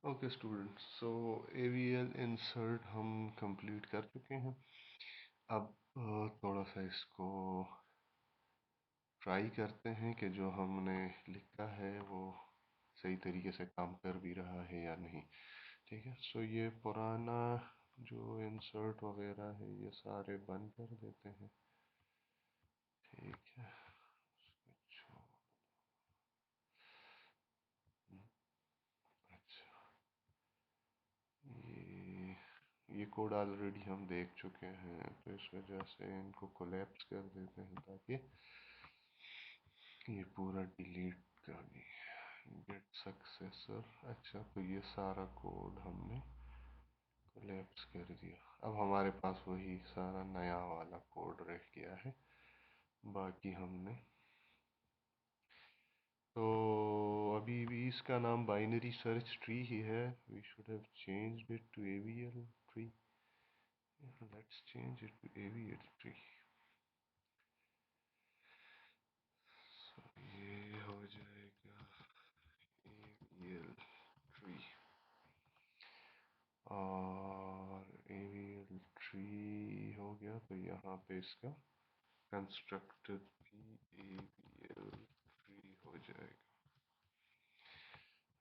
Okay students, सो AVL insert हम complete कर चुके हैं। अब थोड़ा सा इसको ट्राई करते हैं कि जो हमने लिखा है वो सही तरीके से काम कर भी रहा है या नहीं। ठीक है, सो ये पुराना जो इंसर्ट वगैरह है ये सारे बंद कर देते हैं। ठीक है, अच्छा। अच्छा, ये कोड ऑलरेडी हम देख चुके हैं, तो इस वजह से इनको कोलैप्स कर देते हैं ताकि ये पूरा डिलीट कर दिए। गेट सक्सेसर, अच्छा, तो ये सारा कोड हमने कोलैप्स कर दिया। अब हमारे पास वही सारा नया वाला कोड रह गया है, बाकी हमने तो अभी भी इसका नाम बाइनरी सर्च ट्री ही है। We should have changed it to AVL tree. Let's change it to AVL tree. ये हो जाएगा AVL ट्री, और AVL ट्री हो गया तो यहाँ पे इसका कंस्ट्रक्टर भी AVL ट्री हो जाएगा।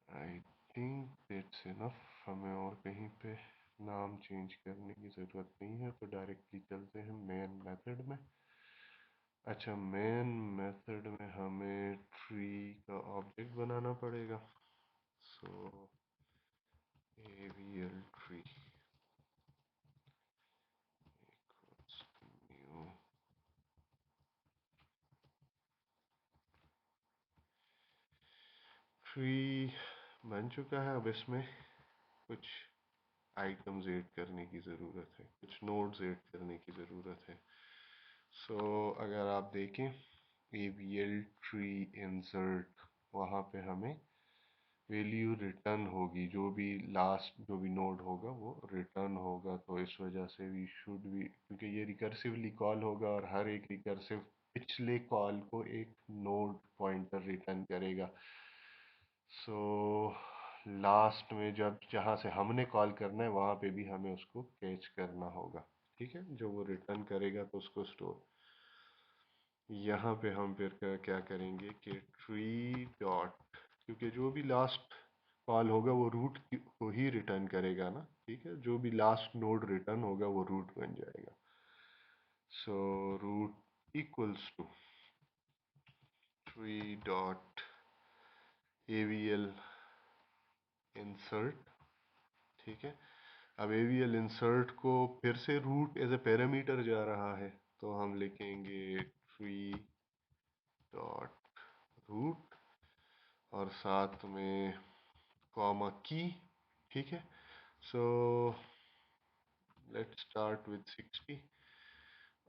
I think that's enough. हमें और कहीं पे नाम चेंज करने की ज़रूरत नहीं है, तो डायरेक्टली चलते हैं मेन मेथड में। अच्छा, मेन मेथड में हमें ट्री का ऑब्जेक्ट बनाना पड़ेगा। सो AVL tree equals to new tree बन चुका है। अब इसमें कुछ आइटम्स ऐड करने की ज़रूरत है, कुछ नोड्स ऐड करने की ज़रूरत है। अगर आप देखें AVL ट्री इंसर्ट, वहाँ पे हमें वैल्यू रिटर्न होगी, जो भी लास्ट जो भी नोड होगा वो रिटर्न होगा। तो इस वजह से वी शुड भी, क्योंकि ये रिकर्सिवली कॉल होगा और हर एक रिकर्सिव पिछले कॉल को एक नोड पॉइंटर रिटर्न करेगा। सो लास्ट में जब जहाँ से हमने कॉल करना है वहाँ पे भी हमें उसको कैच करना होगा। ठीक है, जो वो रिटर्न करेगा तो उसको स्टोर। यहाँ पे हम फिर क्या करेंगे कि ट्री डॉट, क्योंकि जो भी लास्ट कॉल होगा वो रूट को ही रिटर्न करेगा ना। ठीक है, जो भी लास्ट नोड रिटर्न होगा वो रूट बन जाएगा। So root equals to tree dot AVL insert. ठीक है, अब AVL इंसर्ट को फिर से रूट एज ए पैरामीटर जा रहा है, तो हम लिखेंगे ट्री डॉट रूट और साथ में कॉमा की। ठीक है, सो लेट्स स्टार्ट विद 60।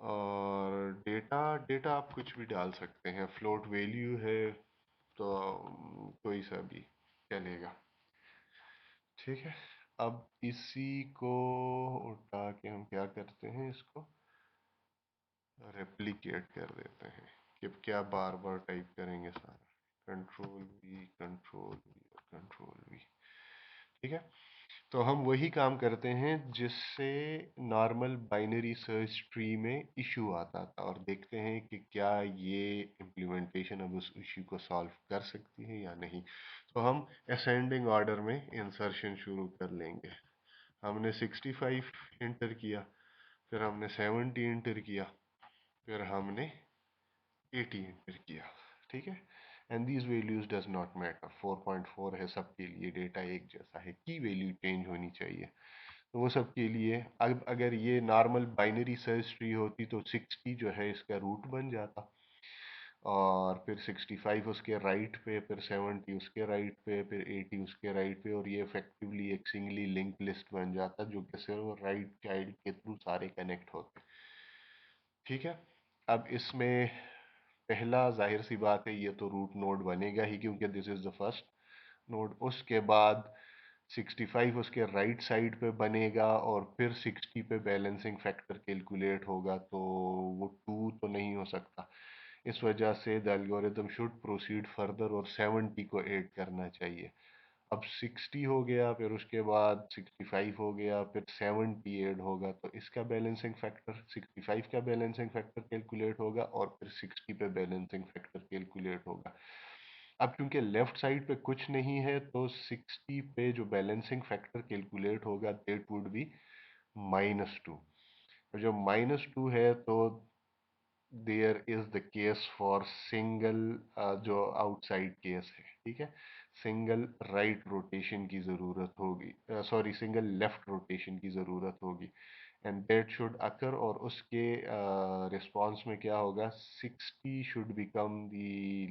और डेटा डेटा आप कुछ भी डाल सकते हैं, फ्लोट वैल्यू है तो कोई सा भी चलेगा। ठीक है, अब इसी को उठा के हम क्या करते हैं, इसको रेप्लिकेट कर देते हैं कि क्या बार बार टाइप करेंगे सारा। कंट्रोल V और कंट्रोल V। ठीक है, तो हम वही काम करते हैं जिससे नॉर्मल बाइनरी सर्च ट्री में इशू आता था, और देखते हैं कि क्या ये इम्प्लीमेंटेशन अब उस इशू को सॉल्व कर सकती है या नहीं। तो हम असेंडिंग ऑर्डर में इंसर्शन शुरू कर लेंगे। हमने 65 इंटर किया, फिर हमने 70 इंटर किया, फिर हमने 80 इंटर किया। ठीक है, and these values does not matter. 4.4 है सबके लिए, डेटा एक जैसा है, की वैल्यू चेंज होनी चाहिए। तो वो सब के लिए, अब अगर ये नॉर्मल बाइनरी सर्च ट्री होती तो 60 जो है इसका रूट बन जाता, और फिर 65 उसके राइट पे, फिर 70 उसके राइट पे, फिर 80 उसके राइट पे, और ये इफेक्टिवली एक सिंगली लिंक लिस्ट बन जाता जो कि सिर्फ राइट चाइल्ड के थ्रू सारे कनेक्ट होते। ठीक है, अब इसमें पहला जाहिर सी बात है ये तो रूट नोड बनेगा ही, क्योंकि this is the first node. उसके बाद 65 उसके राइट साइड पे बनेगा, और फिर 60 पे बैलेंसिंग फैक्टर कैलकुलेट होगा, तो वो 2 तो नहीं हो सकता। इस वजह से the algorithm should proceed further और 70 को ऐड करना चाहिए। अब 60 हो गया, फिर उसके बाद 65 हो गया, फिर 70 ऐड होगा, तो इसका बैलेंसिंग फैक्टर 65 का बैलेंसिंग फैक्टर कैलकुलेट होगा और फिर 60 पे बैलेंसिंग फैक्टर कैलकुलेट होगा। अब क्योंकि लेफ्ट साइड पे कुछ नहीं है तो 60 पे जो बैलेंसिंग फैक्टर कैलकुलेट होगा दैट वुड बी -2। जो -2 है तो there is the case for single, जो आउटसाइड केस है, ठीक है, सिंगल राइट रोटेशन की ज़रूरत होगी, सॉरी सिंगल लेफ्ट रोटेशन की ज़रूरत होगी, एंड दैट शुड अकर, और उसके रिस्पॉन्स में क्या होगा, 60 should become the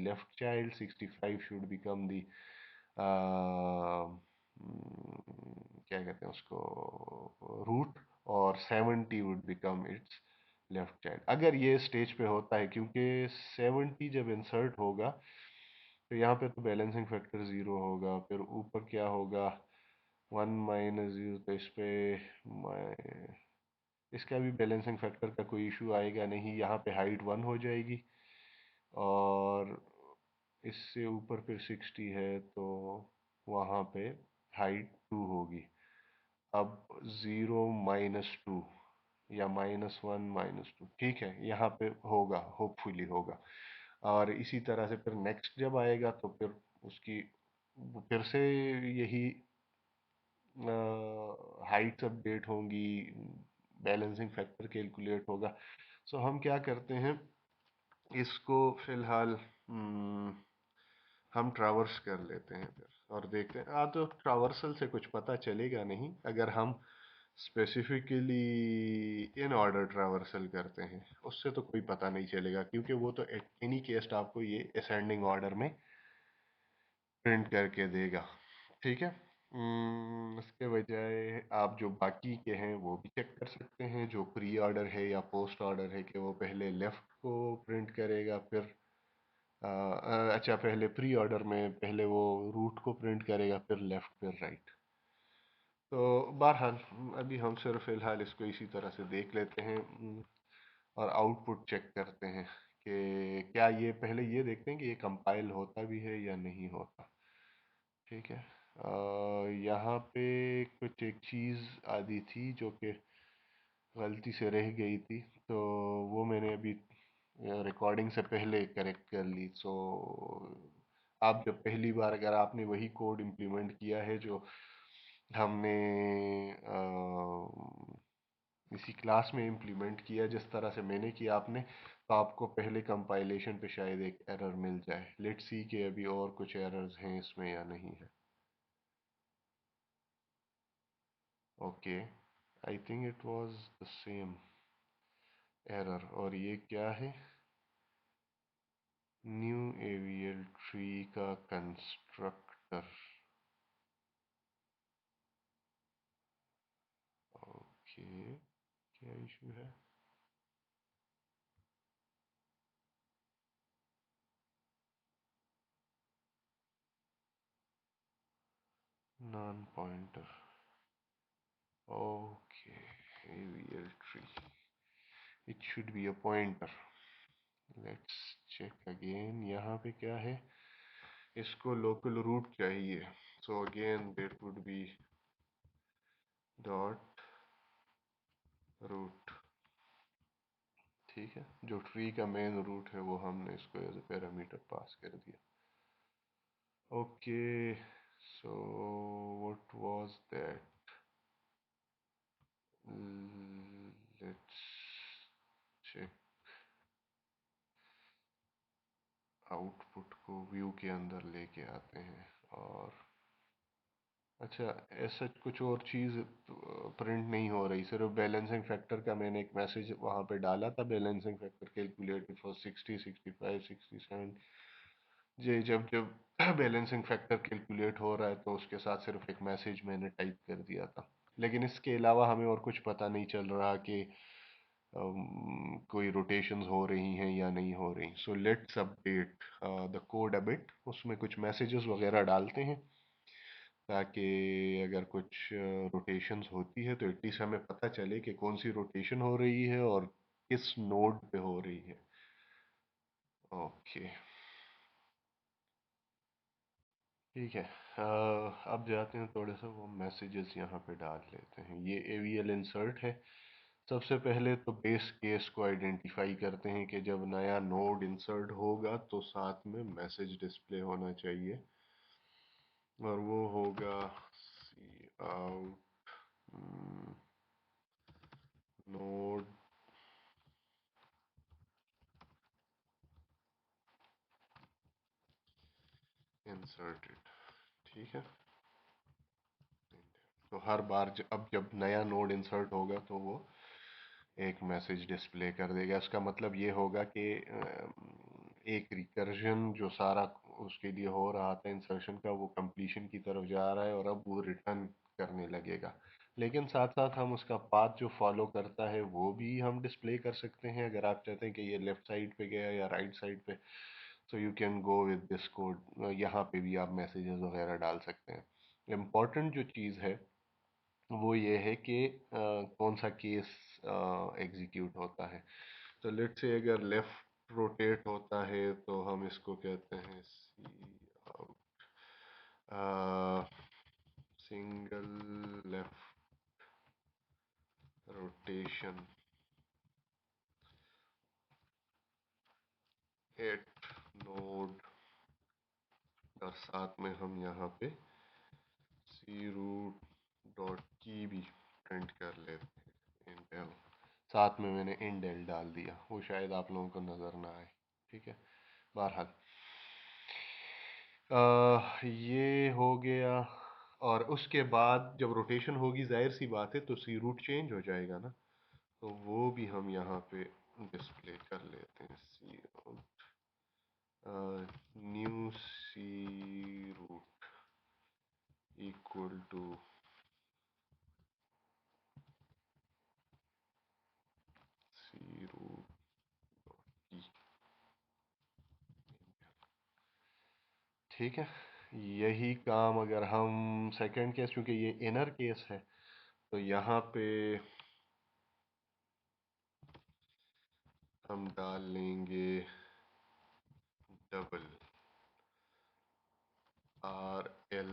left child, 65 should become the क्या कहते हैं उसको, रूट, और 70 would become it's left child, अगर ये स्टेज पे होता है, क्योंकि 70 जब इंसर्ट होगा तो यहाँ पे तो बैलेंसिंग फैक्टर ज़ीरो होगा, फिर ऊपर क्या होगा, 1 - 0, तो इस पे इसका भी बैलेंसिंग फैक्टर का कोई इशू आएगा नहीं, यहाँ पे हाइट 1 हो जाएगी, और इससे ऊपर फिर 60 है तो वहाँ पे हाइट 2 होगी। अब 0 - 2 या -1 - 2, ठीक है, यहाँ पे होगा, होपफुली होगा। और इसी तरह से फिर नेक्स्ट जब आएगा तो फिर उसकी फिर से यही हाइट्स अपडेट होंगी, बैलेंसिंग फैक्टर कैलकुलेट होगा। सो हम क्या करते हैं, इसको फिलहाल हम ट्रावर्स कर लेते हैं फिर और देखते हैं। तो ट्रावर्सल से कुछ पता चलेगा नहीं, अगर हम स्पेसिफिकली इन ऑर्डर ट्रावर्सल करते हैं उससे तो कोई पता नहीं चलेगा, क्योंकि वो तो एट एनी केस्ट आपको ये असेंडिंग ऑर्डर में प्रिंट करके देगा, ठीक है। इसके बजाय आप जो बाकी के हैं वो भी चेक कर सकते हैं, जो प्री ऑर्डर है या पोस्ट ऑर्डर है, कि वो पहले लेफ़्ट को प्रिंट करेगा, फिर अच्छा, पहले प्री ऑर्डर में पहले वो रूट को प्रिंट करेगा, फिर लेफ़्ट, फिर राइट। तो बहरहाल अभी हम सिर्फ फ़िलहाल इसको इसी तरह से देख लेते हैं, और आउटपुट चेक करते हैं कि क्या ये, पहले ये देखते हैं कि ये कंपाइल होता भी है या नहीं होता, ठीक है। यहाँ पे कुछ एक चीज़ आदि थी जो कि गलती से रह गई थी, तो वो मैंने अभी रिकॉर्डिंग से पहले करेक्ट कर ली। सो आप जब पहली बार अगर आपने वही कोड इम्प्लीमेंट किया है जो हमने इसी क्लास में इम्प्लीमेंट किया, जिस तरह से मैंने किया आपने, तो आपको पहले कंपाइलेशन पे शायद एक एरर मिल जाए। लेट्स सी कि अभी और कुछ एरर्स हैं इसमें या नहीं है। Okay, I think it was the same error. और ये क्या है, न्यू एवीएल ट्री का कंस्ट्रक्टर। ओके, क्या इशू है, non pointer, okay, AVL tree, it should be a pointer. Let's check again, यहाँ पे क्या है, इसको लोकल रूट चाहिए, so again that would be dot root, ठीक है। जो ट्री का मेन रूट है वो हमने इसको एज ए पैरामीटर पास कर दिया। Okay, so what was that, let's check output को व्यू के अंदर लेके आते हैं, और अच्छा, ऐसा कुछ और चीज़ प्रिंट नहीं हो रही, सिर्फ बैलेंसिंग फैक्टर का मैंने एक मैसेज वहाँ पे डाला था, बैलेंसिंग फैक्टर कैलकुलेटेड फॉर 60, 65, 67। जी, जब जब बैलेंसिंग फैक्टर कैलकुलेट हो रहा है तो उसके साथ सिर्फ एक मैसेज मैंने टाइप कर दिया था, लेकिन इसके अलावा हमें और कुछ पता नहीं चल रहा कि कोई रोटेशंस हो रही हैं या नहीं हो रही। So let's update the code a bit, उसमें कुछ मैसेजेस वगैरह डालते हैं, ताकि अगर कुछ रोटेशंस होती है तो एटलीस्ट हमें पता चले कि कौन सी रोटेशन हो रही है और किस नोड पे हो रही है। ओके, ठीक है। अब जाते हैं थोड़े सा वो मैसेजेस यहाँ पे डाल लेते हैं। ये AVL इंसर्ट है। सबसे पहले तो बेस केस को आइडेंटिफाई करते हैं कि जब नया नोड इंसर्ट होगा तो साथ में मैसेज डिस्प्ले होना चाहिए, और वो होगा सी आउट नोड इंसर्टेड। ठीक है। तो हर बार अब जब नया नोड इंसर्ट होगा तो वो एक मैसेज डिस्प्ले कर देगा। इसका मतलब ये होगा कि एक रिकर्जन जो सारा उसके लिए हो रहा था इंसर्शन का, वो कंप्लीशन की तरफ जा रहा है और अब वो रिटर्न करने लगेगा। लेकिन साथ साथ हम उसका पाथ जो फॉलो करता है वो भी हम डिस्प्ले कर सकते हैं। अगर आप चाहते हैं कि ये लेफ्ट साइड पे गया या राइट साइड पे, so you can go with this code. यहाँ पे भी आप मैसेजेस वगैरह डाल सकते हैं। इम्पॉर्टेंट जो चीज़ है वो ये है कि कौन सा केस एग्जीक्यूट होता है। तो लेट्स से अगर लेफ्ट रोटेट होता है तो हम इसको कहते हैं C single left rotation at node, और साथ में हम यहाँ पे सी रूट डॉट की भी प्रिंट कर लेते हैं, इंटेल। साथ में मैंने इंडेल डाल दिया, वो शायद आप लोगों को नज़र ना आए। ठीक है। बहरहाल ये हो गया। और उसके बाद जब रोटेशन होगी, जाहिर सी बात है, तो सी रूट चेंज हो जाएगा ना। तो वो भी हम यहाँ पे डिस्प्ले कर लेते हैं। C new C root equal to C root की। ठीक है। यही काम अगर हम सेकंड केस, क्योंकि ये इनर केस है, तो यहाँ पे हम डाल लेंगे double RL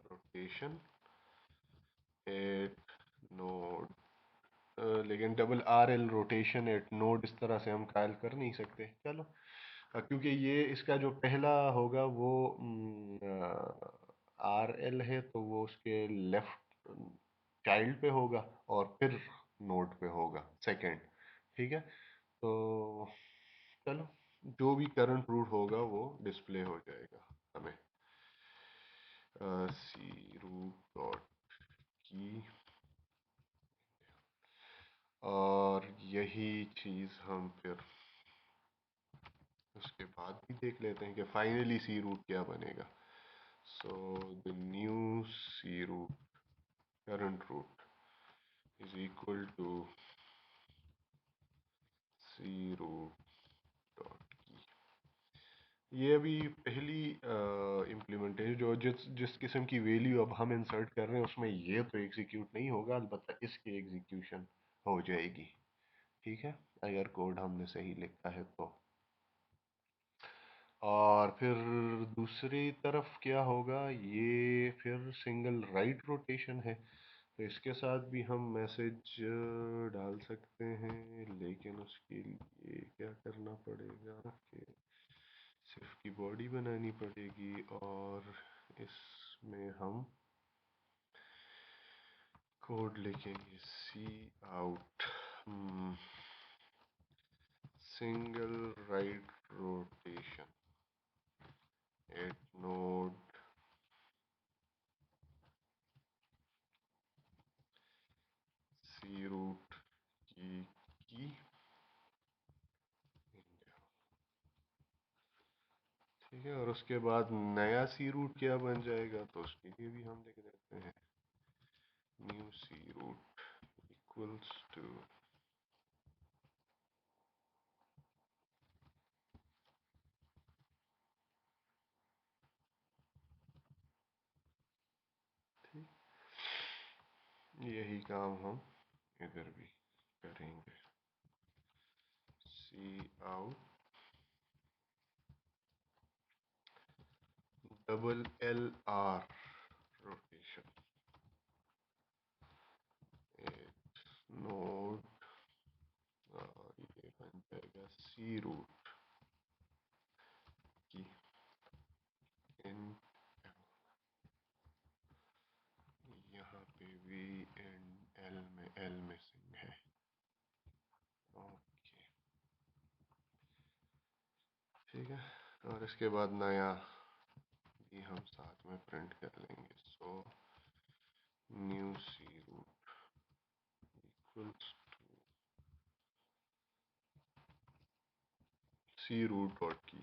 rotation at node. लेकिन double RL rotation at node इस तरह से हम कायल कर नहीं सकते। चलो, क्योंकि ये इसका जो पहला होगा वो RL है, तो वो उसके लेफ्ट चाइल्ड पे होगा और फिर नोड पे होगा सेकंड। ठीक है। तो चलो, जो भी करंट रूट होगा वो डिस्प्ले हो जाएगा हमें। सी रूट डॉट की। और यही चीज़ हम फिर उसके बाद भी देख लेते हैं कि फाइनली सी रूट क्या बनेगा। So the new C root current root is equal to C root dot key. ये अभी पहली इम्प्लीमेंटेशन जो जिस किस्म की वैल्यू अब हम इंसर्ट कर रहे हैं उसमें ये तो एग्जीक्यूट नहीं होगा, अलबत्ता इसकी एग्जीक्यूशन हो जाएगी। ठीक है, अगर कोड हमने सही लिखा है तो। और फिर दूसरी तरफ क्या होगा, ये फिर सिंगल राइट रोटेशन है, तो इसके साथ भी हम मैसेज डाल सकते हैं। लेकिन उसके लिए क्या करना पड़ेगा कि सिर्फ की बॉडी बनानी पड़ेगी, और इसमें हम कोड लिखेंगे C out single right rotation at node C root की। ठीक है। और उसके बाद नया सी रूट क्या बन जाएगा, तो उसके लिए भी हम लिख देते हैं new C root equals to. ठीक, यही काम हम इधर भी करेंगे। C out double L R rotation node, ये बन जाएगा सी रूट की इन, यहाँ पे वी एंड एल में एल मिसिंग है। ओके ठीक है, और इसके बाद नया भी हम साथ में प्रिंट कर लेंगे। So new C root equals सी रूट डॉट की।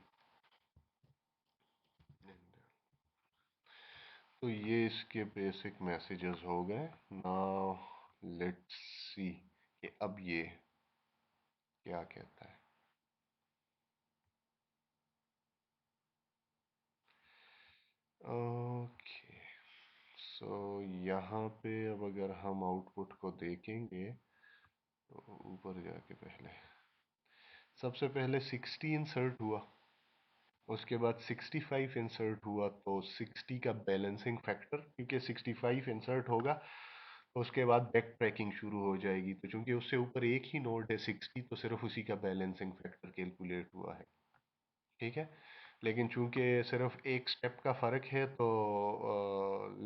तो ये इसके बेसिक मैसेजेस हो गए। नाउ लेट्स सी कि अब ये क्या कहता है। ओके सो यहाँ पे अब अगर हम आउटपुट को देखेंगे तो ऊपर जाके पहले सबसे पहले 60 इंसर्ट हुआ, उसके बाद 65 इंसर्ट हुआ, तो 60 का बैलेंसिंग फैक्टर, क्योंकि 65 इंसर्ट होगा तो उसके बाद बैक ट्रैकिंग शुरू हो जाएगी, तो चूंकि उससे ऊपर एक ही नोड है 60, तो सिर्फ उसी का बैलेंसिंग फैक्टर कैलकुलेट हुआ है। ठीक है, लेकिन चूंकि सिर्फ एक स्टेप का फ़र्क है तो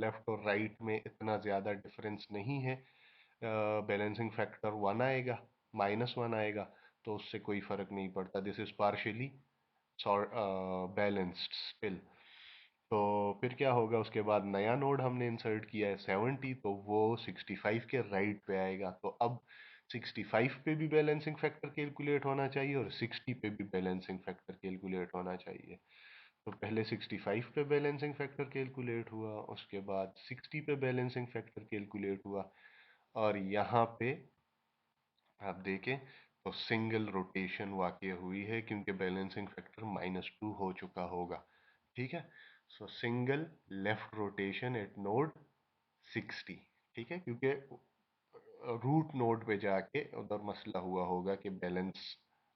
लेफ़्ट और राइट में इतना ज़्यादा डिफरेंस नहीं है। बैलेंसिंग फैक्टर 1 आएगा, -1 आएगा, तो उससे कोई फ़र्क नहीं पड़ता। This is partially balanced still. तो फिर क्या होगा, उसके बाद नया नोड हमने इंसर्ट किया है 70, तो वो 65 के राइट पे आएगा। तो अब 65 पे भी बैलेंसिंग फैक्टर कैलकुलेट होना चाहिए और 60 पे भी बैलेंसिंग फैक्टर कैलकुलेट होना चाहिए। तो पहले 65 पे बैलेंसिंग फैक्टर कैलकुलेट हुआ, उसके बाद 60 पे बैलेंसिंग फैक्टर कैलकुलेट हुआ, और यहाँ पे आप देखें तो सिंगल रोटेशन वाक़ई हुई है क्योंकि बैलेंसिंग फैक्टर -2 हो चुका होगा। ठीक है, सो single left rotation at node 60। ठीक है, क्योंकि रूट नोड पे जाके उधर मसला हुआ होगा कि बैलेंस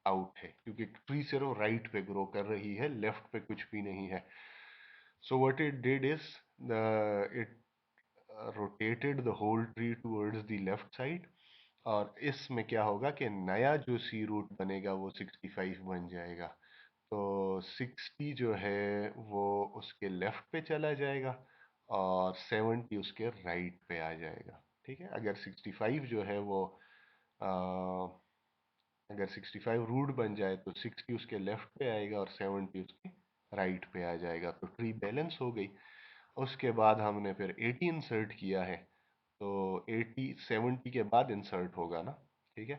आउट है, क्योंकि ट्री सिर्फ राइट पे ग्रो कर रही है, लेफ्ट पे कुछ भी नहीं है। So what it did is it rotated the whole tree towards the left side, और इसमें क्या होगा कि नया जो सी रूट बनेगा वो 65 बन जाएगा। तो 60 जो है वो उसके लेफ्ट पे चला जाएगा और 70 उसके राइट पे आ जाएगा। ठीक है, अगर 65 जो है वो आ, अगर 65 रूट बन जाए तो 60 उसके लेफ्ट पे आएगा और 70 उसके राइट पे आ जाएगा, तो ट्री बैलेंस हो गई। उसके बाद हमने फिर 80 इंसर्ट किया है, तो 80 70 के बाद इंसर्ट होगा ना। ठीक है,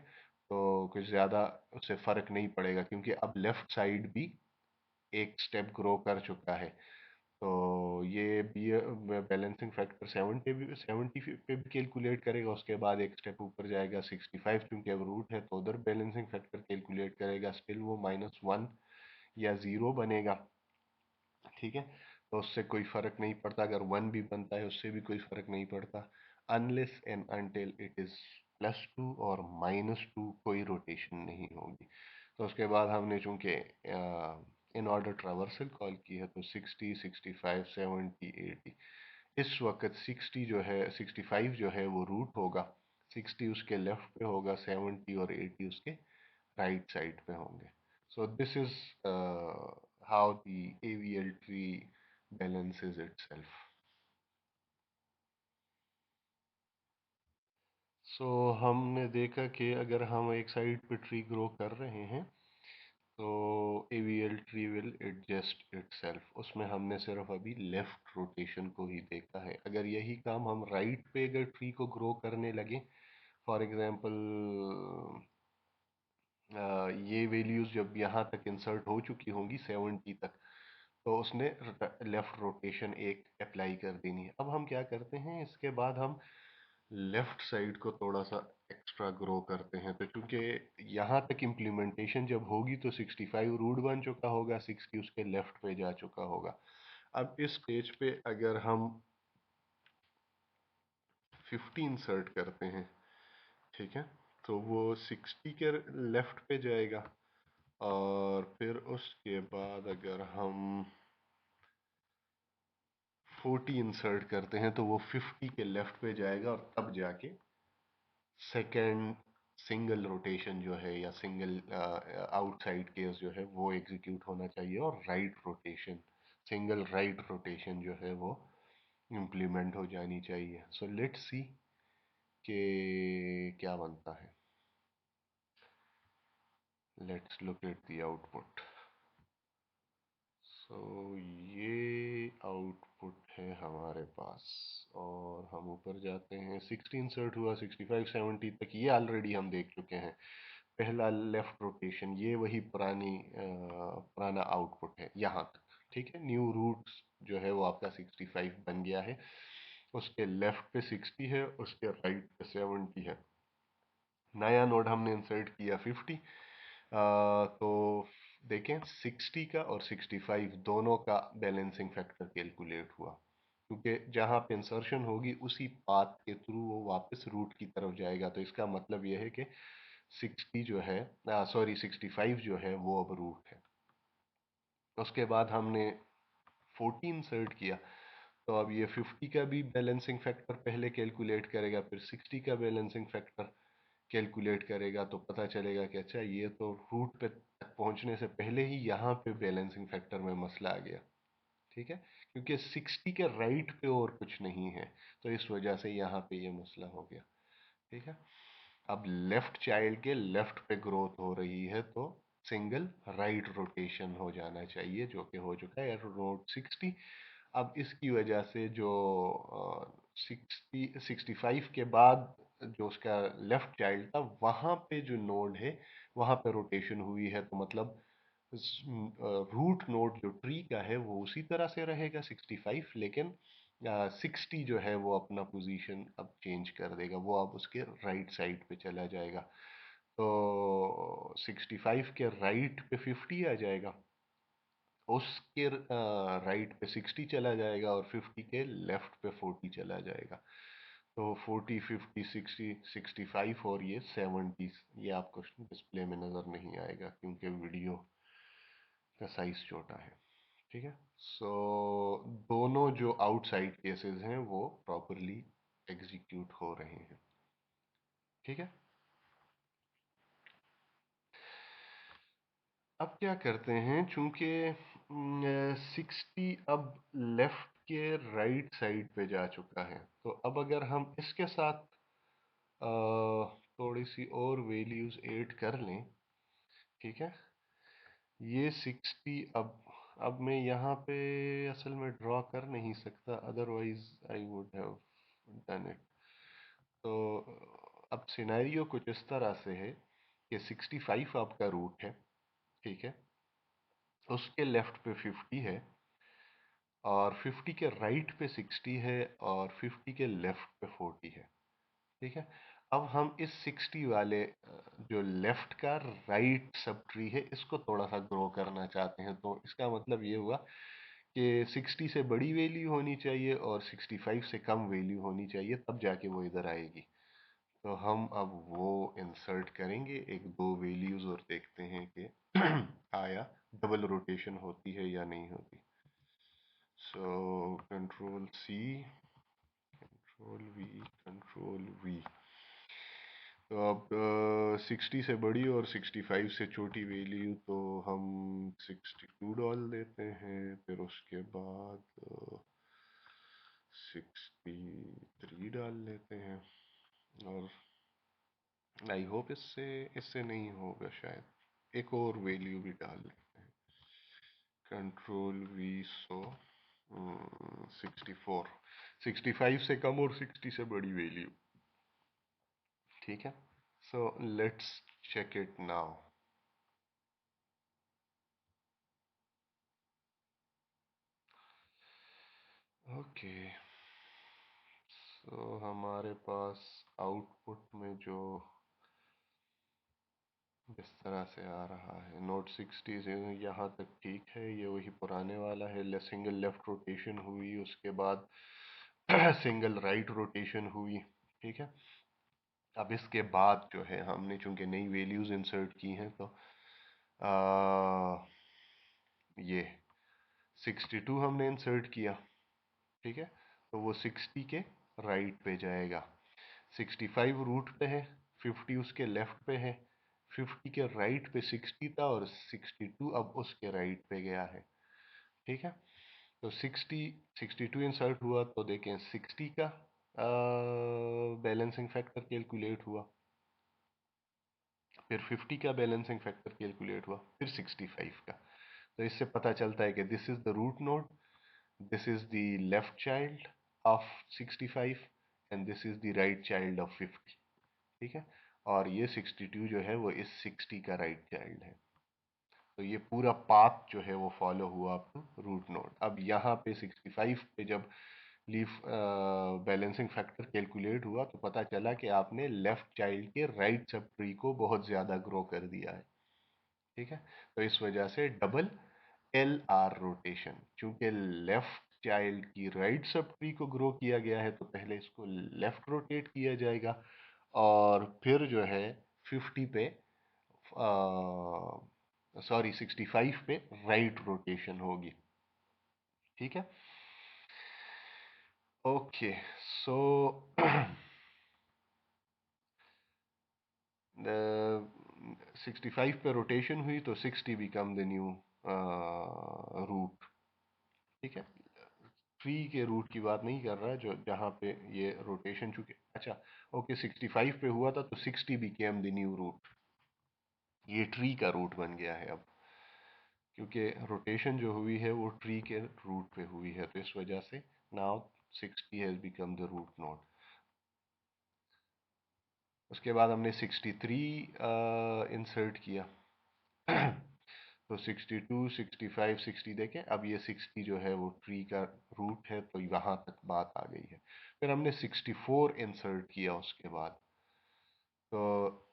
तो कुछ ज़्यादा उससे फ़र्क नहीं पड़ेगा क्योंकि अब लेफ़्ट साइड भी एक स्टेप ग्रो कर चुका है। तो ये भी बैलेंसिंग फैक्टर 70 पे भी कैलकुलेट करेगा, उसके बाद एक स्टेप ऊपर जाएगा 65, क्योंकि अब रूट है तो उधर बैलेंसिंग फैक्टर कैलकुलेट करेगा, स्टिल वो -1 या 0 बनेगा। ठीक है, तो उससे कोई फ़र्क नहीं पड़ता, अगर 1 भी बनता है उससे भी कोई फ़र्क नहीं पड़ता, unless and until it is +2 और -2 कोई रोटेशन नहीं होगी। तो उसके बाद हमने चूंकि इन ऑर्डर ट्रावर्सल कॉल की है, तो 60 65 70 80, इस वक्त 60 जो है 65 जो है वो रूट होगा, 60 उसके लेफ्ट पे होगा, 70 और 80 उसके राइट साइड पे होंगे। So this is how the AVL tree balances itself. So हमने देखा कि अगर हम एक साइड पे ट्री ग्रो कर रहे हैं तो AVL tree will adjust itself. उसमें हमने सिर्फ अभी लेफ्ट रोटेशन को ही देखा है। अगर यही काम हम राइट पे अगर ट्री को ग्रो करने लगे, फॉर एग्जांपल ये वैल्यूज़ जब यहाँ तक इंसर्ट हो चुकी होंगी 70 तक, तो उसने लेफ़्ट रोटेशन एक अप्लाई कर देनी है। अब हम क्या करते हैं, इसके बाद हम लेफ़्ट साइड को थोड़ा सा एक्स्ट्रा ग्रो करते हैं। तो चूंकि यहाँ तक इम्प्लीमेंटेशन जब होगी तो 65 रूट बन चुका होगा, 60 उसके लेफ़्ट पे जा चुका होगा। अब इस स्टेज पे अगर हम 50 इंसर्ट करते हैं, ठीक है, तो वो 60 के लेफ़्ट पे जाएगा, और फिर उसके बाद अगर हम 40 इंसर्ट करते हैं तो वो 50 के लेफ्ट पे जाएगा और तब जाके सेकेंड सिंगल रोटेशन जो है या सिंगल आउटसाइड केस जो है वो एग्जीक्यूट होना चाहिए और right rotation single right rotation जो है वो इम्प्लीमेंट हो जानी चाहिए। सो लेट्स सी कि क्या बनता है। Let's look at the output. So ये आउटपुट है हमारे पास और हम ऊपर जाते हैं। 60 इंसर्ट हुआ, 65 70 तक ये ऑलरेडी हम देख चुके हैं। पहला लेफ्ट रोटेशन ये वही पुराना आउटपुट है यहाँ तक, ठीक है। न्यू रूट जो है वो आपका 65 बन गया है। उसके लेफ्ट पे 60 है, उसके राइट पे 70 है। नया नोड हमने इंसर्ट किया 50। तो देखें 60 का और 65 दोनों का बैलेंसिंग फैक्टर कैलकुलेट हुआ, क्योंकि जहाँ पे इंसर्शन होगी उसी पाथ के थ्रू वो वापस रूट की तरफ जाएगा। तो इसका मतलब यह है कि 60 जो है, सॉरी 65 जो है वो अब रूट है। उसके बाद हमने 14 इंसर्ट किया, तो अब ये 50 का भी बैलेंसिंग फैक्टर पहले कैलकुलेट करेगा, फिर 60 का बैलेंसिंग फैक्टर कैलकुलेट करेगा। तो पता चलेगा कि अच्छा ये तो रूट पे तक पहुंचने से पहले ही यहाँ पे बैलेंसिंग फैक्टर में मसला आ गया, ठीक है। क्योंकि 60 के राइट पे और कुछ नहीं है, तो इस वजह से यहाँ पे ये मसला हो गया, ठीक है। अब लेफ्ट चाइल्ड के लेफ्ट पे ग्रोथ हो रही है, तो सिंगल राइट रोटेशन हो जाना चाहिए, जो कि हो चुका है नोड 60। अब इसकी वजह से जो 65 के बाद जो उसका लेफ्ट चाइल्ड था वहाँ पे जो नोड है वहाँ पे रोटेशन हुई है। तो मतलब रूट नोड जो ट्री का है वो उसी तरह से रहेगा 65, लेकिन 60 जो है वो अपना पोजीशन अब चेंज कर देगा, वो अब उसके राइट साइड पे चला जाएगा। तो 65 के राइट पे 50 आ जाएगा, उसके राइट पे 60 चला जाएगा और 50 के लेफ्ट पे 40 चला जाएगा। तो 40 50 60 65 और ये 70, ये आपको डिस्प्ले में नज़र नहीं आएगा क्योंकि वीडियो का साइज छोटा है, ठीक है। सो दोनों जो आउटसाइड केसेस हैं वो प्रॉपरली एग्जीक्यूट हो रहे हैं, ठीक है। अब क्या करते हैं, चूंकि 60 अब लेफ्ट के राइट साइड पे जा चुका है, तो अब अगर हम इसके साथ थोड़ी सी और वैल्यूज ऐड कर लें, ठीक है। ये 60 अब मैं यहाँ पे असल में ड्रॉ कर नहीं सकता, otherwise I would have done it. तो अब सिनेरियो कुछ इस तरह से है कि 65 आपका रूट है, ठीक है। उसके लेफ्ट पे 50 है और 50 के राइट पे 60 है और 50 के लेफ्ट पे 40 है, ठीक है। अब हम इस 60 वाले जो लेफ्ट का राइट सब ट्री है इसको थोड़ा सा ग्रो करना चाहते हैं। तो इसका मतलब ये हुआ कि 60 से बड़ी वैल्यू होनी चाहिए और 65 से कम वैल्यू होनी चाहिए, तब जाके वो इधर आएगी। तो हम अब वो इंसर्ट करेंगे एक दो वैल्यूज और देखते हैं कि आया डबल रोटेशन होती है या नहीं होती। So control C, control V, control V. तो अब 60 से बड़ी और 65 से छोटी वैल्यू तो हम 62 डाल देते हैं, फिर उसके बाद 63 डाल लेते हैं और आई होप इससे इससे नहीं होगा शायद, एक और वैल्यू भी डाल लेते हैं। Control we. सो 64, 65 से कम और 60 से बड़ी वैल्यू, ठीक है। So let's check it now. Okay, so हमारे पास आउटपुट में जो इस तरह से आ रहा है, नोट 60 से यहाँ तक ठीक है, ये वही पुराने वाला है। सिंगल लेफ्ट रोटेशन हुई, उसके बाद सिंगल राइट रोटेशन हुई, ठीक है। अब इसके बाद जो है हमने चूंकि नई वैल्यूज इंसर्ट की हैं, तो ये 62 हमने इंसर्ट किया, ठीक है, तो वो 60 के राइट पे जाएगा। 65 रूट पे है, 50 उसके लेफ्ट पे है, 50 के राइट पे 60 था और 62 अब उसके राइट पे गया है। ठीक है, तो 62 इंसर्ट हुआ तो देखें 60 का बैलेंसिंग फैक्टर कैलकुलेट हुआ, फिर 50 का बैलेंसिंग फैक्टर कैलकुलेट हुआ, फिर 65 का। तो इससे पता चलता है कि this is the root node, this is the left child of 65 and this is the right child of 50। ठीक है, और ये 62 जो है वो इस 60 का राइट चाइल्ड है। तो ये पूरा पाथ जो है वो फॉलो हुआ अप टू रूट नोड। अब यहाँ पे 65 पे जब लीफ बैलेंसिंग फैक्टर कैलकुलेट हुआ तो पता चला कि आपने लेफ्ट चाइल्ड के राइट सब ट्री को बहुत ज़्यादा ग्रो कर दिया है। ठीक है, तो इस वजह से डबल एल आर रोटेशन, चूंकि लेफ्ट चाइल्ड की राइट सब ट्री को ग्रो किया गया है तो पहले इसको लेफ्ट रोटेट किया जाएगा और फिर जो है 50 पे सॉरी 65 पे राइट रोटेशन होगी। ठीक है, ओके, सो 65 पे रोटेशन हुई तो 60 बिकम द न्यू रूट। ठीक है, ट्री के रूट की बात नहीं कर रहा है, जो जहाँ पे ये रोटेशन चुके, अच्छा ओके 65 पे हुआ था तो 60 बिकेम द न्यू रूट, ये ट्री का रूट बन गया है अब, क्योंकि रोटेशन जो हुई है वो ट्री के रूट पे हुई है, तो इस वजह से now 60 has become the root node. उसके बाद हमने 63 इंसर्ट किया तो 62 65 60 देखें, अब ये 60 जो है वो ट्री का रूट है, तो यहाँ तक बात आ गई है। फिर हमने 64 इंसर्ट किया उसके बाद, तो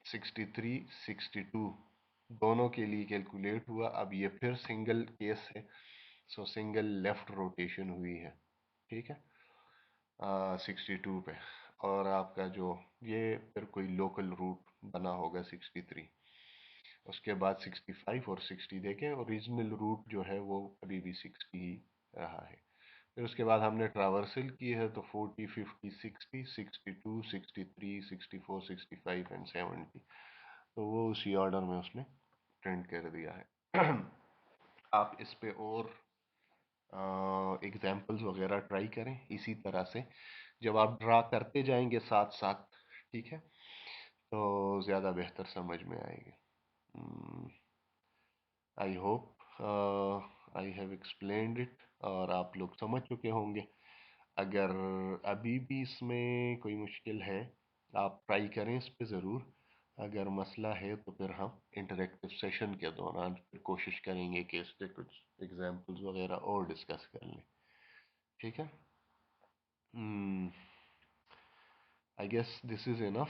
63 62 दोनों के लिए कैलकुलेट हुआ। अब ये फिर सिंगल केस है, सो सिंगल लेफ्ट रोटेशन हुई है। ठीक है, 62 पे, और आपका जो ये फिर कोई लोकल रूट बना होगा 63। उसके बाद 65 और 60 देखें, ओरिजिनल रूट जो है वो अभी भी 60 ही रहा है। फिर उसके बाद हमने ट्रावर्सल की है तो 40 50 60 62 63 64 65 एंड 70, तो वो उसी ऑर्डर में उसने ट्रेंड कर दिया है। आप इस पे और एग्जाम्पल्स वगैरह ट्राई करें इसी तरह से, जब आप ड्रा करते जाएंगे साथ साथ, ठीक है, तो ज़्यादा बेहतर समझ में आएगी। I hope I have explained it और आप लोग समझ चुके होंगे। अगर अभी भी इसमें कोई मुश्किल है, आप ट्राई करें इस पे ज़रूर। अगर मसला है तो फिर हम इंटरेक्टिव सेशन के दौरान फिर कोशिश करेंगे कि इस पे कुछ एग्जांपल्स वगैरह और डिस्कस कर लें। ठीक है, I guess this is enough.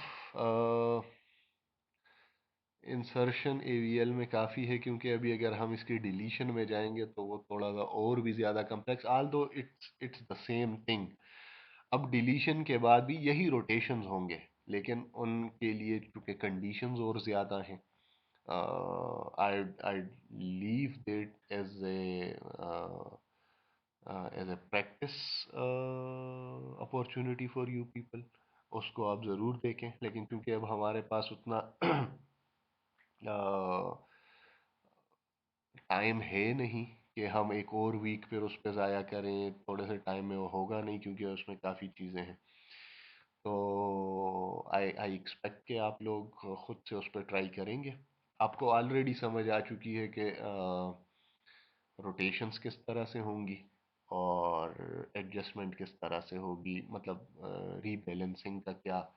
Insertion AVL में काफ़ी है, क्योंकि अभी अगर हम इसकी डिलीशन में जाएंगे तो वो थोड़ा सा और भी ज़्यादा कम्प्लेक्स, आल दो इट्स द सेम थिंग। अब डिलीशन के बाद भी यही रोटेशंस होंगे, लेकिन उनके लिए चूंकि कंडीशंस और ज़्यादा हैं, I leave that as a practice opportunity for you people, उसको आप ज़रूर देखें। लेकिन क्योंकि अब हमारे पास उतना टाइम है नहीं कि हम एक और वीक फिर उस पर ज़ाया करें, थोड़े से टाइम में वो होगा नहीं, क्योंकि उसमें काफ़ी चीज़ें हैं। तो आई आई एक्सपेक्ट कि आप लोग खुद से उस पर ट्राई करेंगे। आपको ऑलरेडी समझ आ चुकी है कि रोटेशंस किस तरह से होंगी और एडजस्टमेंट किस तरह से होगी, मतलब रीबैलेंसिंग का क्या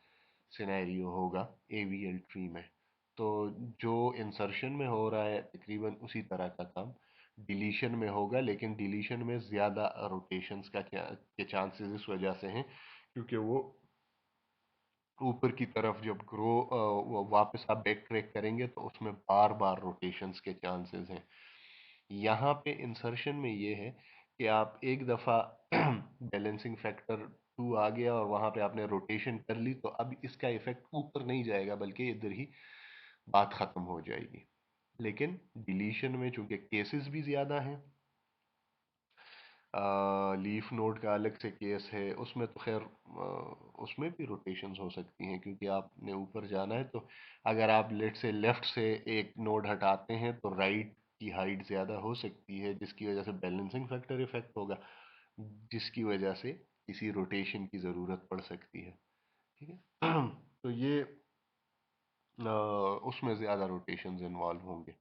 सिनेरियो होगा एवीएल ट्री में। तो जो इंसर्शन में हो रहा है तकरीबन उसी तरह का काम डिलीशन में होगा, लेकिन डिलीशन में ज़्यादा रोटेशंस का के चांसेस इस वजह से हैं क्योंकि वो ऊपर की तरफ जब वापस आप बैक ट्रैक करेंगे तो उसमें बार बार रोटेशंस के चांसेस हैं। यहाँ पे इंसर्शन में ये है कि आप एक दफ़ा बैलेंसिंग फैक्टर 2 आ गया और वहाँ पे आपने रोटेशन कर ली, तो अब इसका इफेक्ट ऊपर नहीं जाएगा बल्कि इधर ही बात ख़त्म हो जाएगी। लेकिन डिलीशन में चूंकि केसेस भी ज़्यादा हैं लीफ नोड का अलग से केस है, उसमें तो खैर उसमें भी रोटेशंस हो सकती हैं क्योंकि आपने ऊपर जाना है, तो अगर आप लेट से लेफ्ट से एक नोड हटाते हैं तो राइट की हाइट ज़्यादा हो सकती है, जिसकी वजह से बैलेंसिंग फैक्टर इफेक्ट होगा, जिसकी वजह से किसी रोटेशन की ज़रूरत पड़ सकती है। ठीक है। तो ये उसमें ज़्यादा रोटेशंस इन्वॉल्व होंगे।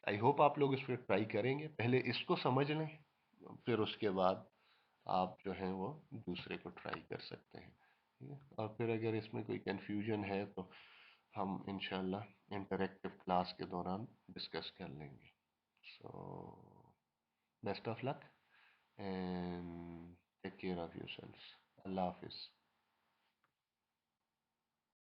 आई होप आप लोग इस पर ट्राई करेंगे, पहले इसको समझ लें, फिर उसके बाद आप जो हैं वो दूसरे को ट्राई कर सकते हैं। ठीक है, और फिर अगर इसमें कोई कंफ्यूजन है तो हम इंशाल्लाह इंटरेक्टिव क्लास के दौरान डिस्कस कर लेंगे। So best of luck and take care of yourself. अल्लाह हाफिज़।